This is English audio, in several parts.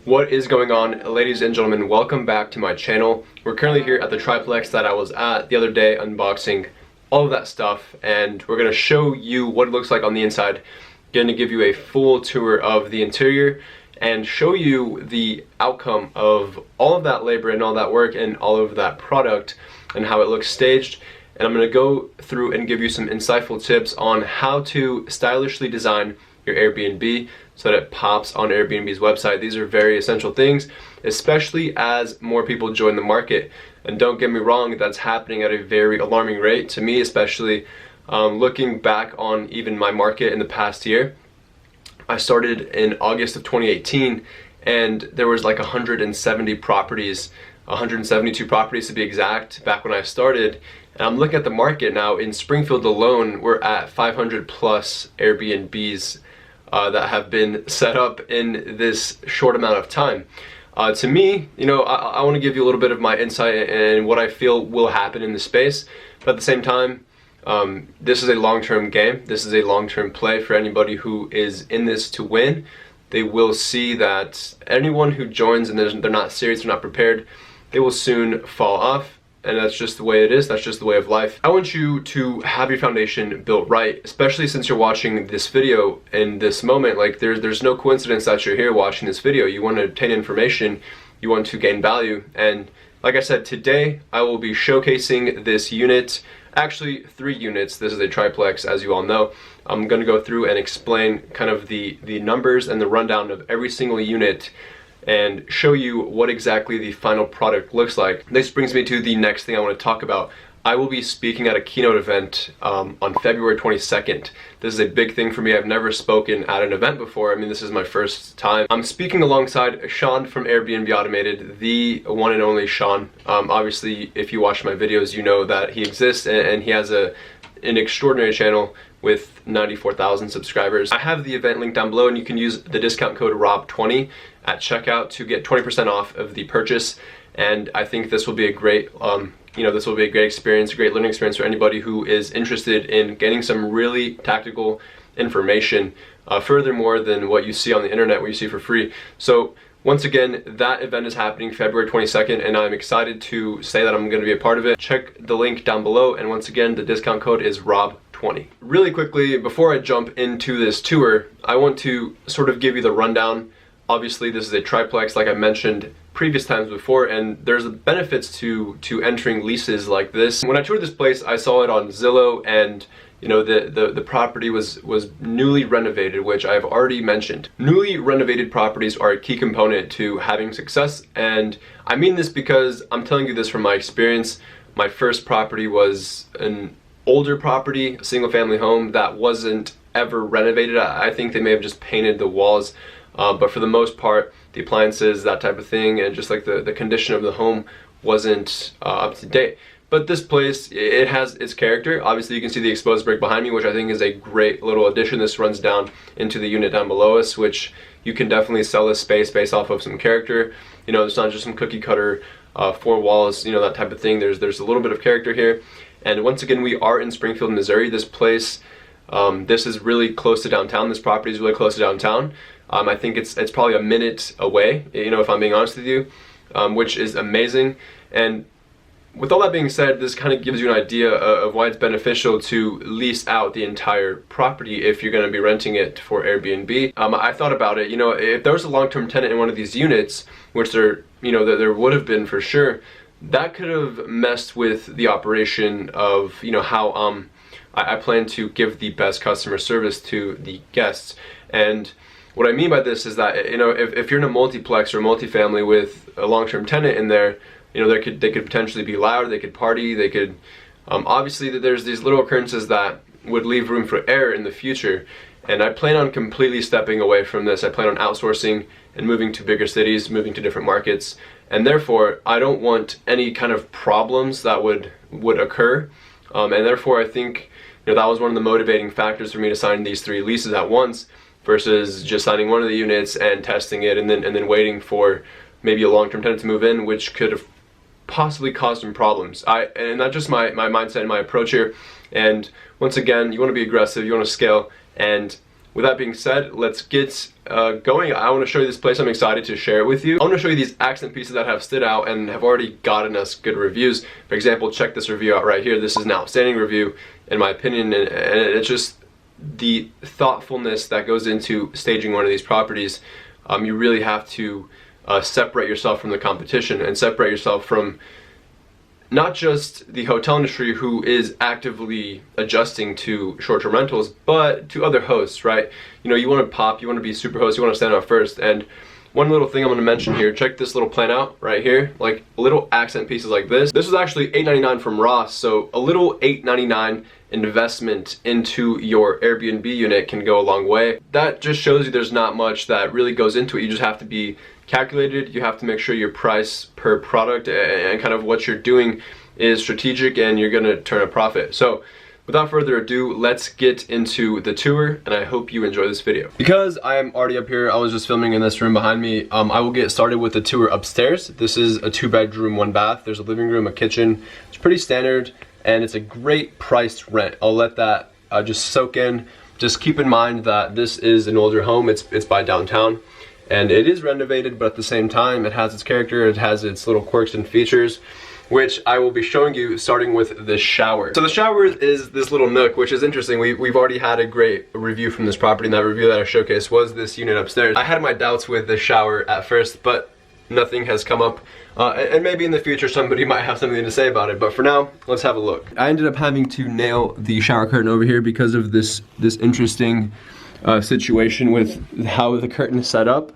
What is going on, ladies and gentlemen? Welcome back to my channel. We're currently here at the Triplex that I was at the other day, unboxing all of that stuff, and we're going to show you what it looks like on the inside. Going to give you a full tour of the interior and show you the outcome of all of that labor and all that work and all of that product and how it looks staged. And I'm going to go through and give you some insightful tips on how to stylishly design your Airbnb so that it pops on Airbnb's website. These are very essential things, especially as more people join the market. And don't get me wrong, that's happening at a very alarming rate to me, especially looking back on even my market in the past year. I started in August of 2018 and there was like 170 properties, 172 properties to be exact, back when I started. And I'm looking at the market now. In Springfield alone, we're at 500 plus Airbnbs that have been set up in this short amount of time. To me, you know, I want to give you a little bit of my insight and what I feel will happen in the space, but at the same time, this is a long-term game. This is a long-term play for anybody who is in this to win. They will see that anyone who joins and they're not serious, they're not prepared, they will soon fall off. And that's just the way it is. That's just the way of life. I want you to have your foundation built right, especially since you're watching this video in this moment. Like there's no coincidence that you're here watching this video. You want to obtain information, you want to gain value. And like I said, today I will be showcasing this unit, actually 3 units. This is a triplex, as you all know. I'm going to go through and explain kind of the numbers and the rundown of every single unit and show you what exactly the final product looks like. This brings me to the next thing I want to talk about. I will be speaking at a keynote event on February 22nd. This is a big thing for me. I've never spoken at an event before. I mean, this is my first time. I'm speaking alongside Sean from Airbnb Automated, the one and only Sean. Obviously, if you watch my videos, you know that he exists, and he has an extraordinary channel with 94,000 subscribers. I have the event link down below, and you can use the discount code ROB20 at checkout to get 20% off of the purchase. And I think this will be a great this will be a great experience, a great learning experience for anybody who is interested in getting some really tactical information, furthermore than what you see on the internet, what you see for free. So once again, that event is happening February 22nd, and I'm excited to say that I'm going to be a part of it. Check the link down below, and once again, the discount code is ROB20. Really quickly, before I jump into this tour, I want to sort of give you the rundown. Obviously, this is a triplex, like I mentioned previous times before, and there's benefits to entering leases like this. When I toured this place, I saw it on Zillow, and you know, the property was newly renovated, which I've already mentioned. Newly renovated properties are a key component to having success, and I mean this because I'm telling you this from my experience. My first property was an older property, a single family home that wasn't ever renovated. I think they may have just painted the walls, but for the most part, the appliances, that type of thing, and just like the condition of the home wasn't up to date. But this place, it has its character. Obviously, you can see the exposed brick behind me, which I think is a great little addition. This runs down into the unit down below us, which you can definitely sell this space based off of some character. You know, it's not just some cookie cutter 4 walls, you know, that type of thing. There's a little bit of character here. And once again, we are in Springfield, Missouri. This place, this is really close to downtown. This property is really close to downtown. I think it's probably a minute away, you know, if I'm being honest with you, which is amazing. And with all that being said, this kind of gives you an idea of why it's beneficial to lease out the entire property if you're going to be renting it for Airbnb. I thought about it, you know, if there was a long-term tenant in one of these units, which there would have been for sure, that could have messed with the operation of, you know, how I plan to give the best customer service to the guests. And what I mean by this is that, you know, if you're in a multiplex or multifamily with a long-term tenant in there, you know, they could potentially be loud, they could party, they could, obviously there's these little occurrences that would leave room for error in the future. And I plan on completely stepping away from this. I plan on outsourcing and moving to bigger cities, moving to different markets. And therefore, I don't want any kind of problems that would occur. And therefore, I think, you know, that was one of the motivating factors for me to sign these 3 leases at once versus just signing one of the units and testing it and then waiting for maybe a long-term tenant to move in, which could have possibly caused some problems. And that's just my mindset and my approach here. And once again, you want to be aggressive, you want to scale, and with that being said, let's get going. I want to show you this place. I'm excited to share it with you. I want to show you these accent pieces that have stood out and have already gotten us good reviews. For example, check this review out right here. This is an outstanding review in my opinion, and it's just the thoughtfulness that goes into staging one of these properties. You really have to separate yourself from the competition and separate yourself from not just the hotel industry, who is actively adjusting to short-term rentals, but to other hosts, right? You know, you want to pop, you want to be super host, you want to stand out first. And one little thing I'm going to mention here, check this little plan out right here, like little accent pieces like this. This was actually $8.99 from Ross, so a little $8.99 investment into your Airbnb unit can go a long way. That just shows you there's not much that really goes into it. You just have to be calculated. You have to make sure your price per product and kind of what you're doing is strategic, and you're going to turn a profit. So without further ado, let's get into the tour, and I hope you enjoy this video. Because I am already up here, I was just filming in this room behind me, I will get started with the tour upstairs. This is a 2-bedroom, 1-bath. There's a living room, a kitchen. It's pretty standard, and it's a great priced rent. I'll let that just soak in. Just keep in mind that this is an older home. It's by downtown, and it is renovated, but at the same time, it has its character. It has its little quirks and features, which I will be showing you, starting with the shower. So the shower is this little nook, which is interesting. We've already had a great review from this property, and that review that I showcased was this unit upstairs. I had my doubts with the shower at first, but nothing has come up. And maybe in the future somebody might have something to say about it, but for now, let's have a look. I ended up having to nail the shower curtain over here because of this interesting situation with how the curtain is set up.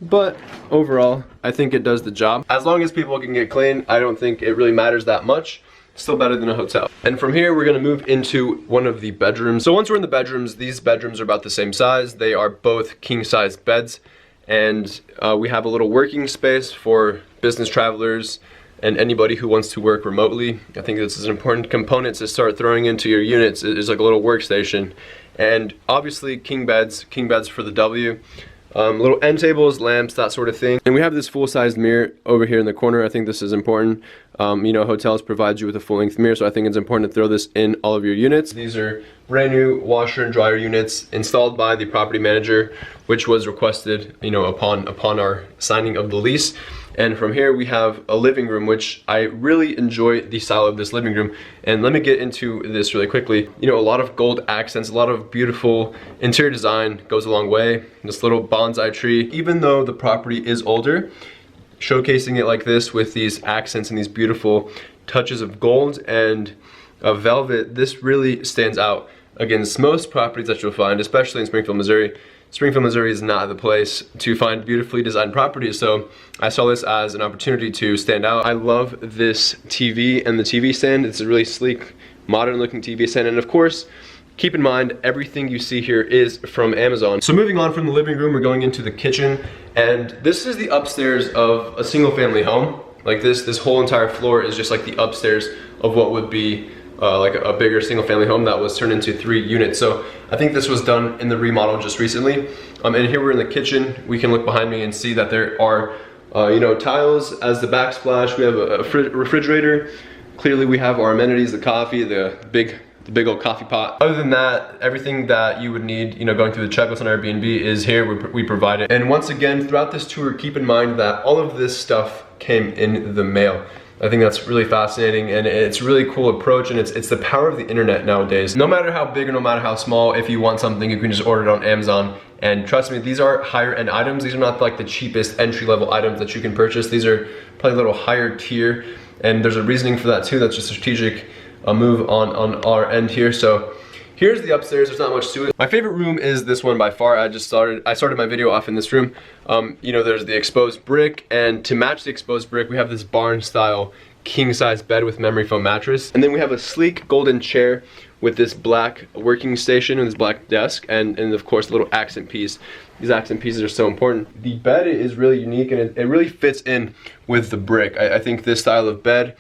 But overall, I think it does the job. As long as people can get clean, I don't think it really matters that much. Still better than a hotel. And from here, we're gonna move into one of the bedrooms. So once we're in the bedrooms, these bedrooms are about the same size. They are both king-size beds. And we have a little working space for business travelers and anybody who wants to work remotely. I think this is an important component to start throwing into your units. It's like a little workstation. And obviously, king beds for the W. Little end tables, lamps, that sort of thing. And we have this full-sized mirror over here in the corner. I think this is important. You know, hotels provide you with a full-length mirror, so I think it's important to throw this in all of your units. These are brand new washer and dryer units installed by the property manager, which was requested, you know, upon our signing of the lease. And from here we have a living room, which I really enjoy the style of this living room. And let me get into this really quickly. You know, a lot of gold accents, a lot of beautiful interior design goes a long way. This little bonsai tree, even though the property is older, showcasing it like this with these accents and these beautiful touches of gold and velvet, this really stands out against most properties that you'll find, especially in Springfield, Missouri. Springfield, Missouri is not the place to find beautifully designed properties, so I saw this as an opportunity to stand out. I love this TV and the TV stand. It's a really sleek, modern looking TV stand, and of course, keep in mind, everything you see here is from Amazon. So moving on from the living room, we're going into the kitchen, and this is the upstairs of a single family home. Like this whole entire floor is just like the upstairs of what would be like a bigger single family home that was turned into 3 units. So I think this was done in the remodel just recently. And here we're in the kitchen. We can look behind me and see that there are you know, tiles as the backsplash. We have a refrigerator. Clearly we have our amenities, the coffee, the big old coffee pot. Other than that, everything that you would need, you know, going through the checklist on Airbnb is here. We provide it. And once again, throughout this tour, keep in mind that all of this stuff came in the mail. I think that's really fascinating, and it's a really cool approach, and it's the power of the internet nowadays. No matter how big or no matter how small, if you want something, you can just order it on Amazon. And trust me, these are higher end items. These are not like the cheapest entry level items that you can purchase. These are probably a little higher tier, and there's a reasoning for that too. That's just a strategic move on our end here. So here's the upstairs. There's not much to it. My favorite room is this one by far. I started my video off in this room. You know, there's the exposed brick, and to match the exposed brick, we have this barn style king size bed with memory foam mattress. And then we have a sleek golden chair with this black working station and this black desk, and of course a little accent piece. These accent pieces are so important. The bed is really unique, and it really fits in with the brick. I think this style of bed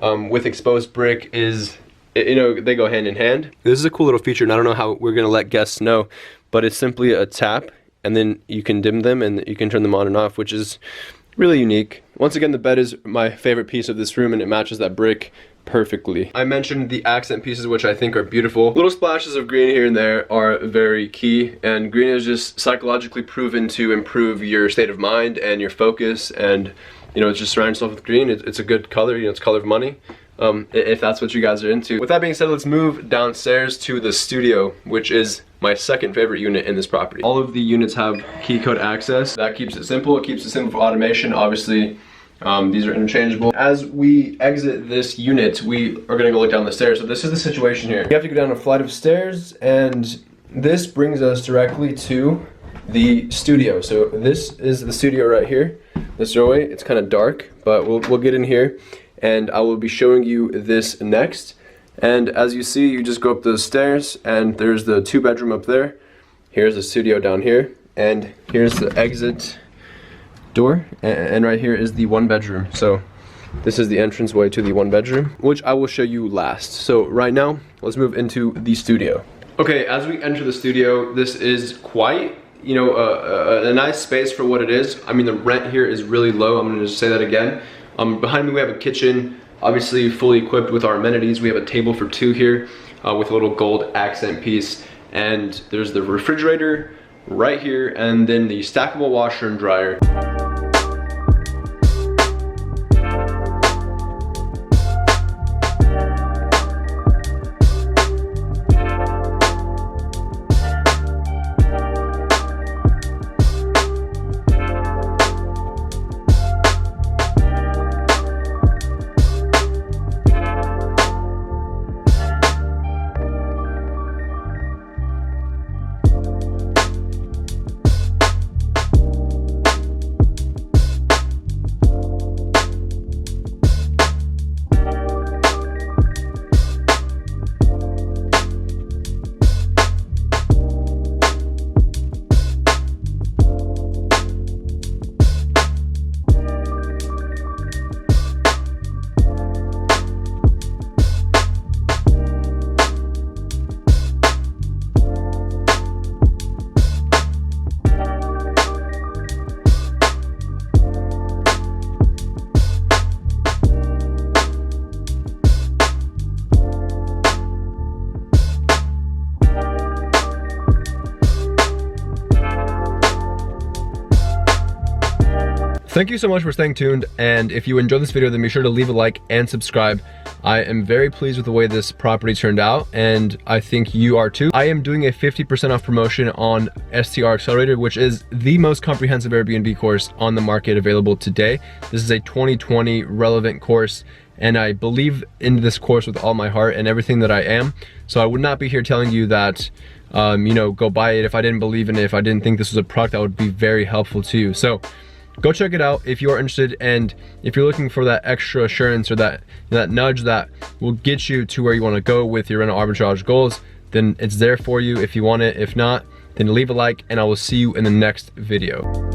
with exposed brick is, you know, they go hand in hand. This is a cool little feature, and I don't know how we're gonna let guests know, but it's simply a tap, and then you can dim them and you can turn them on and off, which is really unique. Once again, the bed is my favorite piece of this room and it matches that brick perfectly. I mentioned the accent pieces, which I think are beautiful. Little splashes of green here and there are very key, and green is just psychologically proven to improve your state of mind and your focus, and you know, it's just surround yourself with green. It's a good color, you know, it's color of money. If that's what you guys are into. With that being said, let's move downstairs to the studio, which is my second favorite unit in this property. All of the units have key code access. That keeps it simple. It keeps it simple for automation. Obviously, these are interchangeable. As we exit this unit, we are gonna go look down the stairs. So this is the situation here. You have to go down a flight of stairs, and this brings us directly to the studio. So this is the studio right here. This doorway, it's kind of dark, but we'll get in here, and I will be showing you this next. And as you see, you just go up those stairs, and there's the 2-bedroom up there. Here's the studio down here, and here's the exit door, and right here is the 1-bedroom. So this is the entranceway to the 1-bedroom, which I will show you last. So right now, let's move into the studio. Okay, as we enter the studio, this is quite, you know, a nice space for what it is. I mean, the rent here is really low. I'm gonna just say that again. Behind me we have a kitchen, obviously fully equipped with our amenities. We have a table for 2 here with a little gold accent piece, and there's the refrigerator right here, and then the stackable washer and dryer. Thank you so much for staying tuned, and if you enjoyed this video, then be sure to leave a like and subscribe. I am very pleased with the way this property turned out, and I think you are too. I am doing a 50% off promotion on STR Accelerator, which is the most comprehensive Airbnb course on the market available today. This is a 2020 relevant course, and I believe in this course with all my heart and everything that I am. So I would not be here telling you that, you know, go buy it if I didn't believe in it, if I didn't think this was a product that would be very helpful to you. So go check it out if you are interested, and if you're looking for that extra assurance or that nudge that will get you to where you want to go with your rental arbitrage goals, then it's there for you if you want it. If not, then leave a like, and I will see you in the next video.